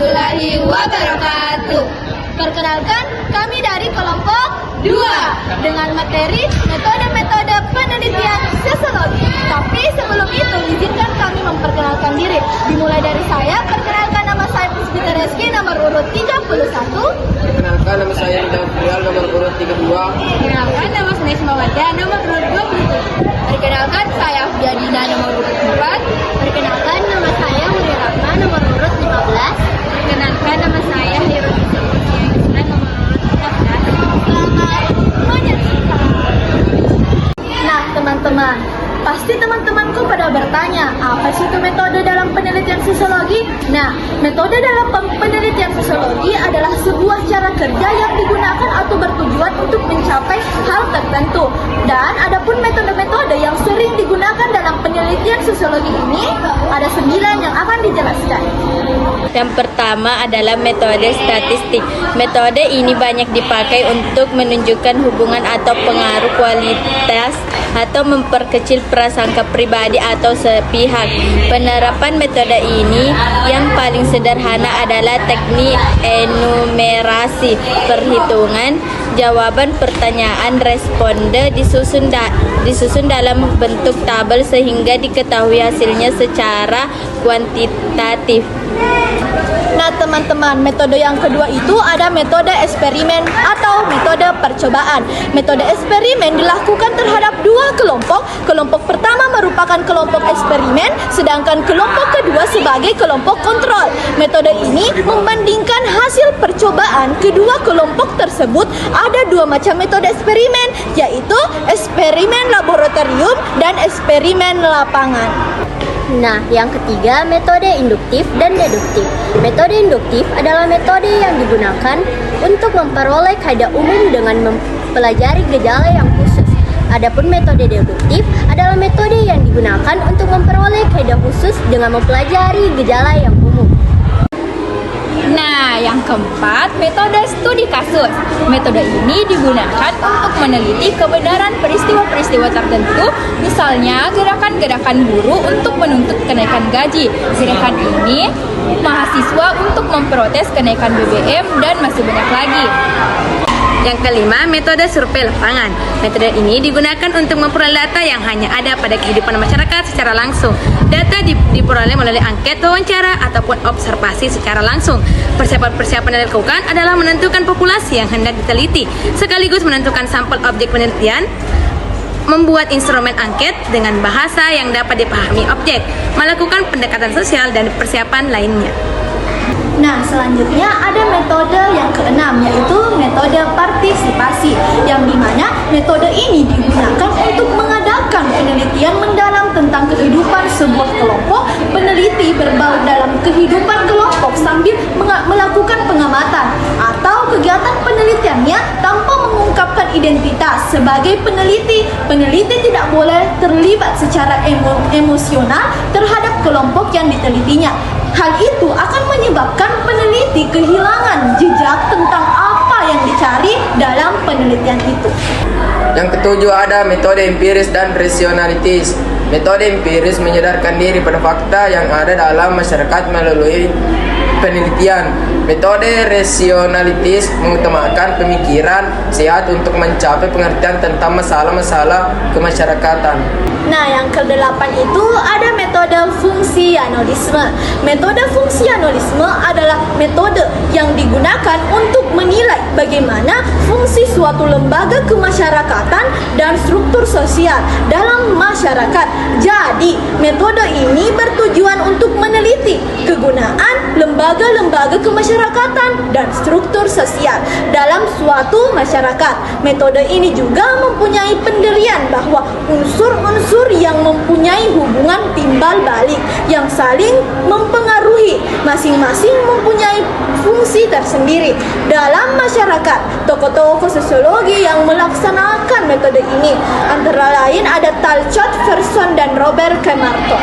warahmatullahi wabarakatuh. Perkenalkan, kami dari kelompok 2. dengan materi metode-metode penelitian sosiologi. Tapi sebelum itu, izinkan kami memperkenalkan diri. Dimulai dari saya, perkenalkan nama saya Puspita Reski, nomor urut 31. Perkenalkan, nama saya Nida Prial, nomor urut 32. Perkenalkan, nama saya Isma Wajah, nomor urut 27. Perkenalkan, saya Afdiadina, nomor urut 4. Perkenalkan, nama saya Huri Rahma, nomor urut 15. Perkenalkan, nama saya Hirul Isra, nomor urut 13. Selamat menyaksikan. Nah, teman-teman, pasti teman-temanku pada bertanya, apa sih itu metode dalam penelitian sosiologi? Nah, metode dalam penelitian sosiologi adalah sebuah cara kerja yang digunakan atau bertujuan untuk mencapai hal tertentu. Dan adapun metode-metode yang sering digunakan dalam penelitian sosiologi ini, ada 9 yang akan dijelaskan. Yang pertama adalah metode statistik. Metode ini banyak dipakai untuk menunjukkan hubungan atau pengaruh kualitas atau memperkecil prasangka pribadi atau sepihak. Penerapan metode ini yang paling sederhana adalah teknik enumerasi. Perhitungan jawaban pertanyaan responde disusun dalam bentuk tabel sehingga diketahui hasilnya secara kuantitatif. Nah, teman-teman, metode yang kedua itu ada metode eksperimen atau metode percobaan. Metode eksperimen dilakukan terhadap 2 kelompok. Kelompok pertama merupakan kelompok eksperimen, sedangkan kelompok kedua sebagai kelompok kontrol. Metode ini membandingkan hasil percobaan kedua kelompok tersebut. Ada 2 macam metode eksperimen, yaitu eksperimen laboratorium dan eksperimen lapangan. Nah, yang ketiga, metode induktif dan deduktif. Metode induktif adalah metode yang digunakan untuk memperoleh kaidah umum dengan mempelajari gejala yang khusus. Adapun metode deduktif adalah metode yang digunakan untuk memperoleh kaidah khusus dengan mempelajari gejala yang umum. Nah, yang keempat, metode studi kasus. Metode ini digunakan untuk meneliti kebenaran peristiwa-peristiwa tertentu, misalnya gerakan-gerakan buruh untuk menuntut kenaikan gaji. Gerakan ini mahasiswa untuk memprotes kenaikan BBM dan masih banyak lagi. Yang kelima, metode survei lapangan. Metode ini digunakan untuk memperoleh data yang hanya ada pada kehidupan masyarakat secara langsung. Data diperoleh melalui angket, wawancara, ataupun observasi secara langsung. Persiapan-persiapan yang dilakukan adalah menentukan populasi yang hendak diteliti, sekaligus menentukan sampel objek penelitian, membuat instrumen angket dengan bahasa yang dapat dipahami objek, melakukan pendekatan sosial, dan persiapan lainnya. Nah, selanjutnya ada metode yang keenam, yaitu metode partisipasi, yang dimana metode ini digunakan untuk mengadakan penelitian mendalam tentang kehidupan sebuah kelompok. Peneliti berbaur dalam kehidupan kelompok sambil melakukan pengamatan atau kegiatan penelitiannya tanpa mengungkapkan identitas. Sebagai peneliti, peneliti tidak boleh terlibat secara emosional terhadap kelompok yang ditelitinya. Hal itu akan menyebabkan peneliti kehilangan jejak tentang apa yang dicari dalam penelitian itu. Yang ketujuh ada metode empiris dan rasionalitis. Metode empiris menyadarkan diri pada fakta yang ada dalam masyarakat melalui penelitian. Metode rasionalitis mengutamakan pemikiran sehat untuk mencapai pengertian tentang masalah-masalah kemasyarakatan. Nah, yang ke-8 itu ada metode fungsionalisme. Metode fungsionalisme adalah metode yang digunakan untuk menilai bagaimana fungsi suatu lembaga kemasyarakatan dan struktur sosial dalam masyarakat. Jadi, metode ini bertujuan untuk meneliti kegunaan lembaga-lembaga kemasyarakatan dan struktur sosial dalam suatu masyarakat. Metode ini juga mempunyai pendirian bahwa unsur-unsur yang mempunyai hubungan timbal balik yang saling mempengaruhi, masing-masing mempunyai fungsi tersendiri dalam masyarakat. Tokoh-tokoh sosiologi yang melaksanakan metode ini antara lain ada Talcott, Ferguson, dan Robert Kemarton.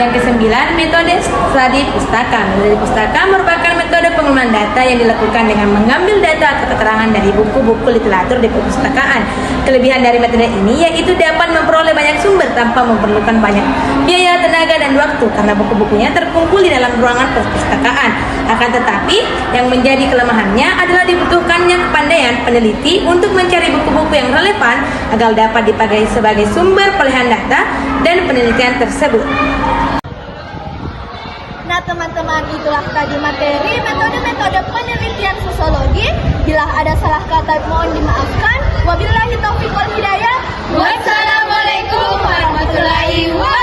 Yang ke-9, metode studi pustaka. Metode pustaka merupakan metode pengelolaan pengumpulan data yang dilakukan dengan mengambil data atau keterangan dari buku-buku literatur di perpustakaan. Kelebihan dari metode ini yaitu dapat memperoleh banyak sumber tanpa memerlukan banyak biaya, tenaga, dan waktu karena buku-bukunya terkumpul di dalam ruangan perpustakaan. Akan tetapi, yang menjadi kelemahannya adalah dibutuhkannya kepandaian peneliti untuk mencari buku-buku yang relevan agar dapat dipakai sebagai sumber perolehan data dan penelitian tersebut. Nah teman-teman, itulah tadi materi metode-metode penelitian sosiologi. Bila ada salah kata mohon dimaafkan. Wabillahi taufiq wal hidayah. Wassalamualaikum warahmatullahi wabarakatuh.